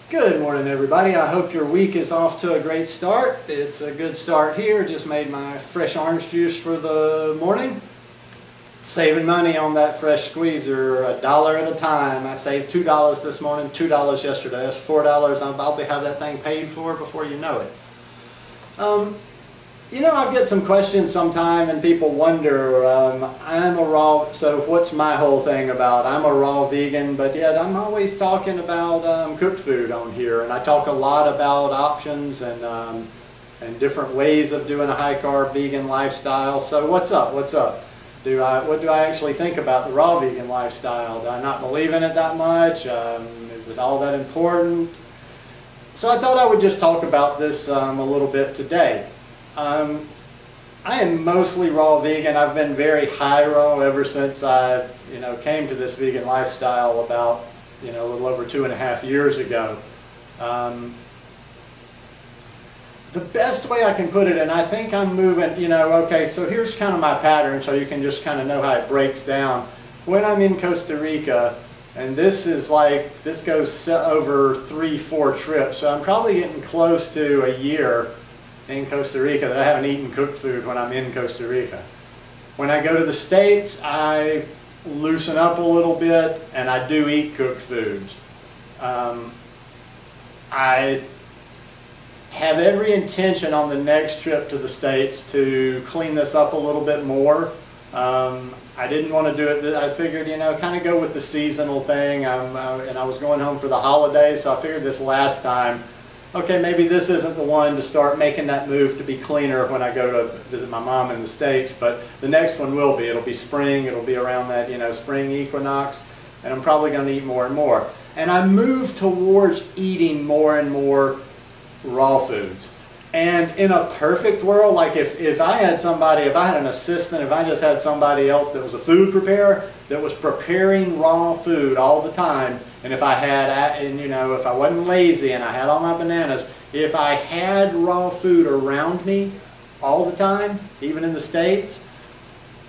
Good morning, everybody. I hope your week is off to a great start. It's a good start here. Just made my fresh orange juice for the morning. Saving money on that fresh squeezer, $1 at a time. I saved $2 this morning, $2 yesterday. That's $4. I'll have that thing paid for before you know it. I've got some questions sometime and people wonder, so what's my whole thing about? I'm a raw vegan, but yet I'm always talking about cooked food on here, and I talk a lot about options and different ways of doing a high-carb vegan lifestyle. So what's up? What's up? What do I actually think about the raw vegan lifestyle? Do I not believe in it that much? Is it all that important? So I thought I would just talk about this a little bit today. I am mostly raw vegan. I've been very high raw ever since I came to this vegan lifestyle about a little over 2.5 years ago. The best way I can put it, and I think I'm moving, okay, so here's kind of my pattern so you can just kind of know how it breaks down. When I'm in Costa Rica, and this goes over 3-4 trips, so I'm probably getting close to a year in Costa Rica that I haven't eaten cooked food when I'm in Costa Rica. When I go to the States, I loosen up a little bit and I do eat cooked foods. I have every intention on the next trip to the States to clean this up a little bit more. I didn't want to do it. I figured, kind of go with the seasonal thing. And I was going home for the holidays, so I figured this last time, okay, maybe this isn't the one to start making that move to be cleaner when I go to visit my mom in the States, but the next one will be. It'll be spring, it'll be around that, spring equinox, and I'm probably going to eat more and more. And I move towards eating more and more raw foods. And in a perfect world, like if I had an assistant, if I just had somebody else that was a food preparer, that was preparing raw food all the time, and if I wasn't lazy and I had all my bananas, if I had raw food around me all the time, even in the States,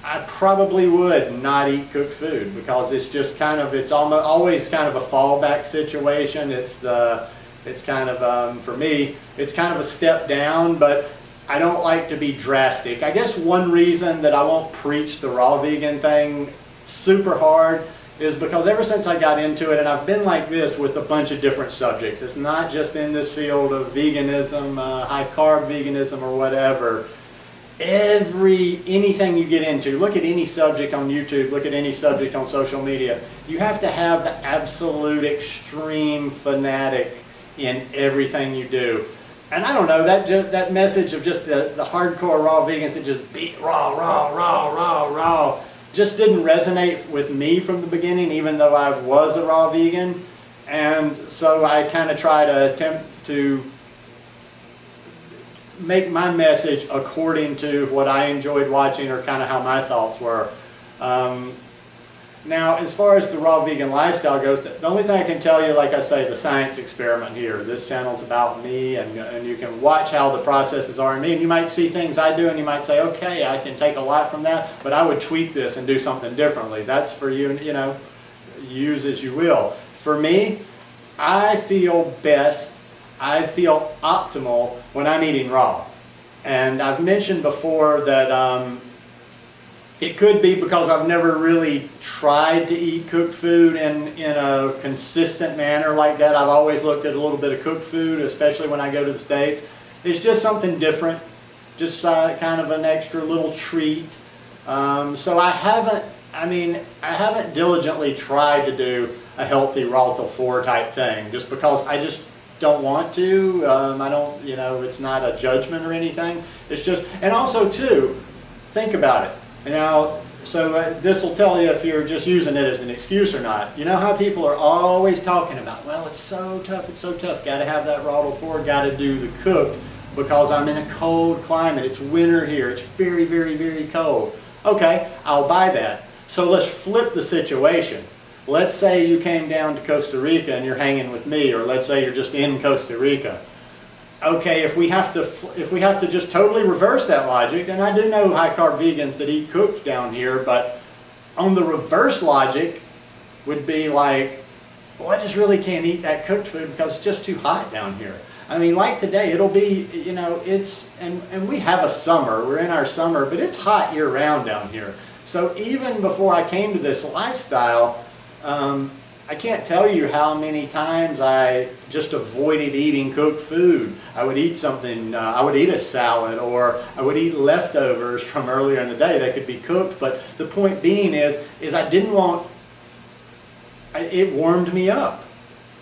I probably would not eat cooked food, because it's just always kind of a fallback situation. It's kind of, for me, it's kind of a step down, but I don't like to be drastic. I guess one reason that I won't preach the raw vegan thing super hard is because ever since I got into it, and I've been like this with a bunch of different subjects. It's not just in this field of veganism, high-carb veganism or whatever. Anything you get into, look at any subject on YouTube, look at any subject on social media, you have to have the absolute extreme fanatic in everything you do. And I don't know, that message of just the hardcore raw vegans that just beat raw, just didn't resonate with me from the beginning, even though I was a raw vegan. And so I kind of try to attempt to make my message according to what I enjoyed watching, or kind of how my thoughts were. Now, as far as the raw vegan lifestyle goes, the only thing I can tell you, like I say, the science experiment here. This channel's about me, and you can watch how the processes are in me, and you might see things I do, and you might say, okay, I can take a lot from that, but I would tweak this and do something differently. That's for you, use as you will. For me, I feel best, I feel optimal when I'm eating raw. And I've mentioned before that it could be because I've never really tried to eat cooked food in a consistent manner like that. I've always looked at a little bit of cooked food, especially when I go to the States. It's just something different, just kind of an extra little treat. So I haven't diligently tried to do a healthy raw till 4 type thing, just because I just don't want to. I don't, it's not a judgment or anything. It's just, and also too, think about it. Now, so this will tell you if you're just using it as an excuse or not. You know how people are always talking about, well, it's so tough, got to have that raw till 4, got to do the cooked because I'm in a cold climate. It's winter here. It's very, very, very cold. Okay, I'll buy that. So let's flip the situation. Let's say you came down to Costa Rica and you're hanging with me, or let's say you're just in Costa Rica. Okay, if we have to just totally reverse that logic, and I do know high-carb vegans that eat cooked down here, but on the reverse logic would be like, well, I just really can't eat that cooked food because it's just too hot down here. I mean, like today, it'll be, you know, and we have a summer, we're in our summer, but it's hot year round down here. So even before I came to this lifestyle, I can't tell you how many times I just avoided eating cooked food. I would eat something, I would eat a salad, or I would eat leftovers from earlier in the day that could be cooked. But the point being is I didn't want, it warmed me up.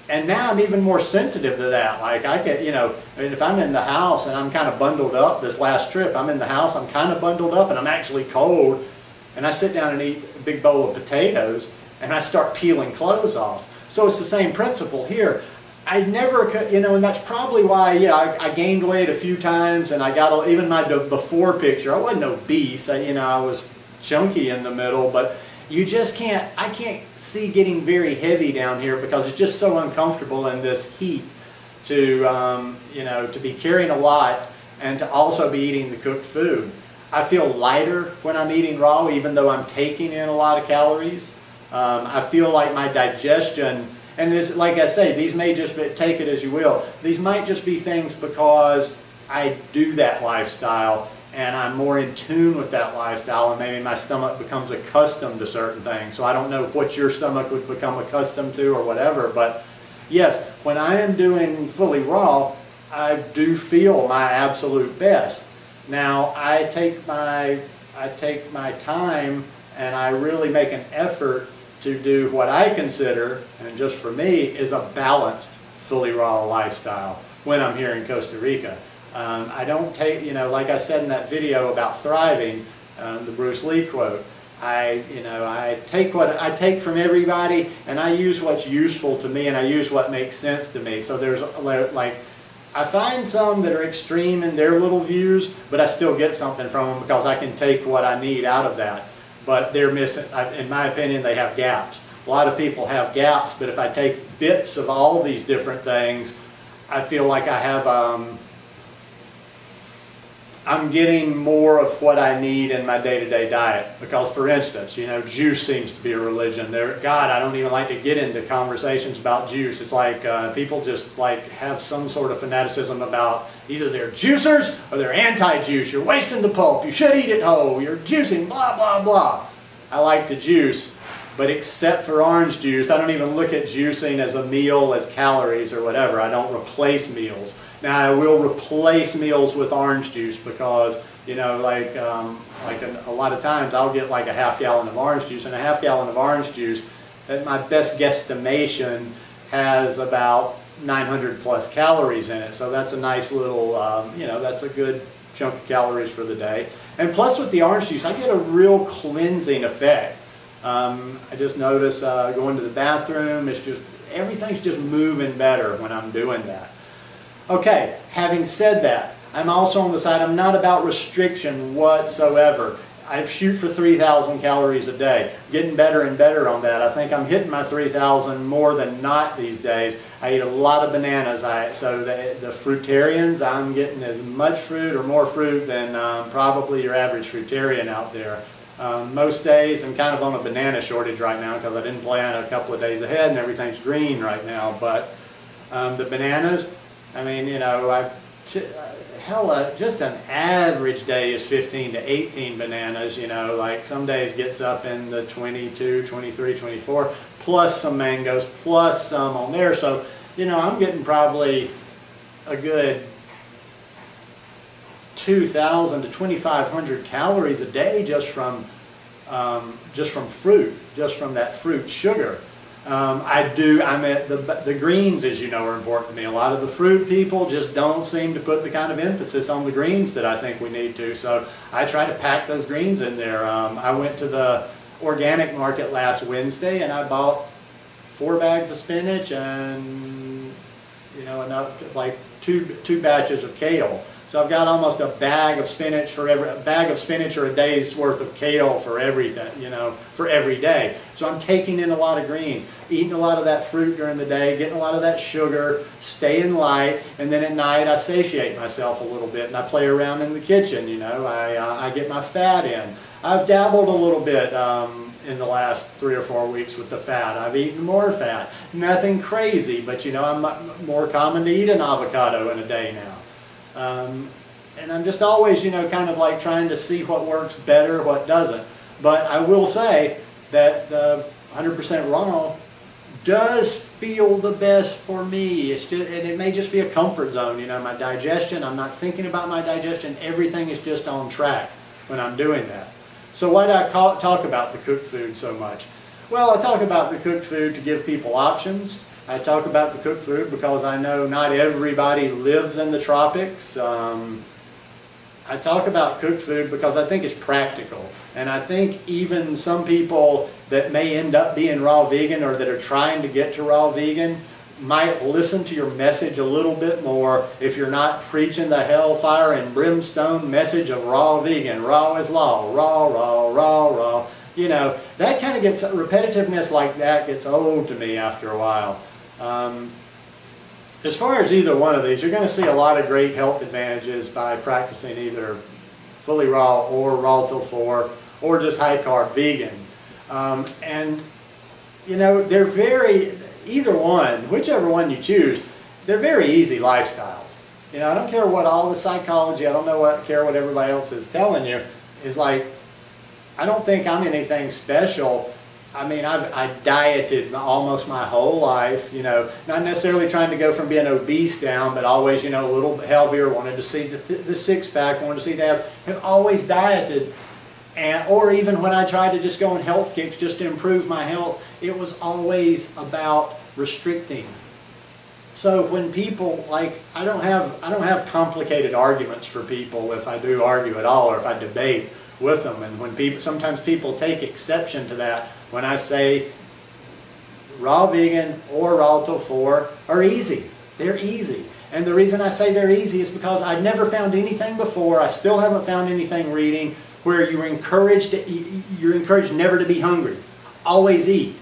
And now I'm even more sensitive to that. Like I get, you know, if I'm in the house and I'm kind of bundled up, this last trip, I'm in the house, I'm kind of bundled up and I'm actually cold, and I sit down and eat a big bowl of potatoes and I start peeling clothes off. So it's the same principle here. I never could, you know, and that's probably why, yeah, I gained weight a few times, and I got, even my before picture, I wasn't obese, you know, I was chunky in the middle, but you just can't, I can't see getting very heavy down here because it's just so uncomfortable in this heat to, you know, to be carrying a lot and to also be eating the cooked food. I feel lighter when I'm eating raw, even though I'm taking in a lot of calories. I feel like my digestion, and this, like I say, these may just be, take it as you will, these might just be things because I do that lifestyle and I'm more in tune with that lifestyle, and maybe my stomach becomes accustomed to certain things. So I don't know what your stomach would become accustomed to or whatever, but yes, when I am doing fully raw, I do feel my absolute best. Now I take my time and I really make an effort to do what I consider, and just for me, is a balanced fully raw lifestyle when I'm here in Costa Rica. I don't take, you know, like I said in that video about thriving, the Bruce Lee quote, I take what I take from everybody, and I use what's useful to me, and I use what makes sense to me. So there's like, I find some that are extreme in their little views, but I still get something from them because I can take what I need out of that. But they're missing, in my opinion, they have gaps. A lot of people have gaps, but if I take bits of all these different things, I feel like I have, I'm getting more of what I need in my day-to-day diet. Because, for instance, you know, juice seems to be a religion. God, I don't even like to get into conversations about juice. It's like people just like have some sort of fanaticism about either they're juicers or they're anti-juice. You're wasting the pulp. You should eat it whole. You're juicing, blah, blah, blah. I like to juice, but except for orange juice, I don't even look at juicing as a meal, as calories or whatever. I don't replace meals. Now I will replace meals with orange juice because, you know, like a lot of times I'll get like a half gallon of orange juice, and a half gallon of orange juice, at my best guesstimation, has about 900 plus calories in it. So that's a nice little, you know, that's a good chunk of calories for the day. And plus with the orange juice, I get a real cleansing effect. I just notice going to the bathroom, it's just, everything's just moving better when I'm doing that. Okay, having said that, I'm also on the side, I'm not about restriction whatsoever. I shoot for 3,000 calories a day. Getting better and better on that. I think I'm hitting my 3,000 more than not these days. I eat a lot of bananas. So the fruitarians, I'm getting as much fruit or more fruit than probably your average fruitarian out there. Most days I'm kind of on a banana shortage right now because I didn't plan a couple of days ahead and everything's green right now. But the bananas, I mean, you know, just an average day is 15 to 18 bananas, you know, like some days gets up in the 22, 23, 24, plus some mangoes, plus some on there. So, you know, I'm getting probably a good 2,000 to 2,500 calories a day just from fruit, just from that fruit sugar. The greens, as you know, are important to me. A lot of the fruit people just don't seem to put the kind of emphasis on the greens that I think we need to. So I try to pack those greens in there. I went to the organic market last Wednesday and I bought 4 bags of spinach and, you know, enough, like two batches of kale. So I've got almost a bag of spinach for a bag of spinach or a day's worth of kale for everything, you know, for every day. So I'm taking in a lot of greens, eating a lot of that fruit during the day, getting a lot of that sugar, staying light, and then at night I satiate myself a little bit and I play around in the kitchen, you know, I get my fat in. I've dabbled a little bit in the last 3 or 4 weeks with the fat. I've eaten more fat. Nothing crazy, but you know, I'm more common to eat an avocado in a day now. And I'm just always, you know, kind of like trying to see what works better, what doesn't. But I will say that the 100% raw does feel the best for me. It's just, and it may just be a comfort zone, you know, my digestion, I'm not thinking about my digestion, everything is just on track when I'm doing that. So why do I talk about the cooked food so much? Well, I talk about the cooked food to give people options. I talk about the cooked food because I know not everybody lives in the tropics. I talk about cooked food because I think it's practical. And I think even some people that may end up being raw vegan or that are trying to get to raw vegan might listen to your message a little bit more if you're not preaching the hellfire and brimstone message of raw vegan. Raw is law. Raw, raw, raw, raw. You know, that kind of gets, repetitiveness like that gets old to me after a while. As far as either one of these, you're going to see a lot of great health advantages by practicing either fully raw or raw till 4 or just high carb vegan. And you know, they're very, either one, whichever one you choose, they're very easy lifestyles. You know, I don't care what all the psychology, I don't care what everybody else is telling you, is like, I don't think I'm anything special. I mean, I've dieted almost my whole life, you know, not necessarily trying to go from being obese down, but always, you know, a little bit healthier, wanted to see the six-pack, wanted to see the abs, have always dieted. And, or even when I tried to just go on health kicks just to improve my health, it was always about restricting. So when people, like, I don't have complicated arguments for people if I do argue at all or if I debate with them. And when people, sometimes people take exception to that when I say raw vegan or raw till 4 are easy. They're easy. And the reason I say they're easy is because I've never found anything before, I still haven't found anything reading, where you're encouraged to eat, you're encouraged never to be hungry. Always eat.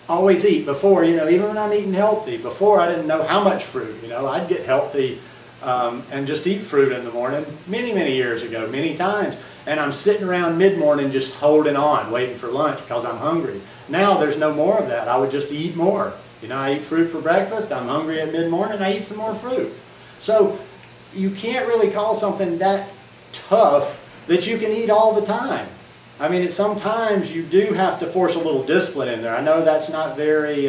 Always eat. Before, you know, even when I'm eating healthy, before I didn't know how much fruit, you know, I'd get healthy and just eat fruit in the morning many, many years ago, many times. And I'm sitting around mid-morning just holding on, waiting for lunch because I'm hungry. Now there's no more of that. I would just eat more. You know, I eat fruit for breakfast, I'm hungry at mid-morning, I eat some more fruit. So you can't really call something that tough that you can eat all the time. I mean, sometimes you do have to force a little discipline in there. I know that's not very,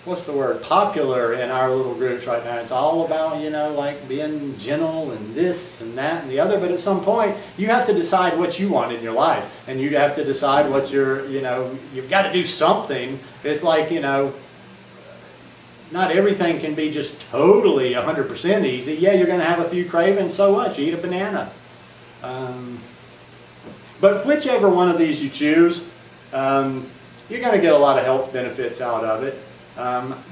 what's the word, popular in our little groups right now. It's all about, you know, like being gentle and this and that and the other. But at some point, you have to decide what you want in your life. And you have to decide what you're, you know, you've got to do something. It's like, you know, not everything can be just totally 100% easy. Yeah, you're going to have a few cravings, so what? You eat a banana. But whichever one of these you choose, you're going to get a lot of health benefits out of it.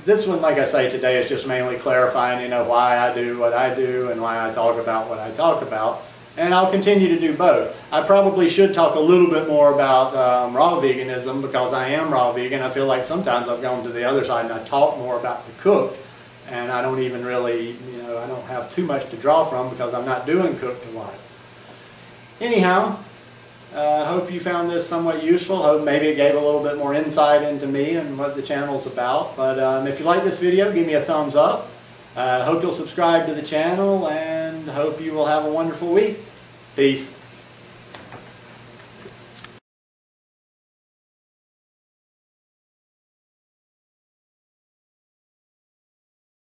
This one, like I say today, is just mainly clarifying, you know, why I do what I do and why I talk about what I talk about. And I'll continue to do both. I probably should talk a little bit more about raw veganism because I am raw vegan. I feel like sometimes I've gone to the other side and I talk more about the cooked, and I don't even really, you know, I don't have too much to draw from because I'm not doing cooked a lot. Anyhow, I hope you found this somewhat useful. Hope maybe it gave a little bit more insight into me and what the channel's about. But if you like this video, give me a thumbs up. Hope you'll subscribe to the channel and hope you will have a wonderful week. Peace.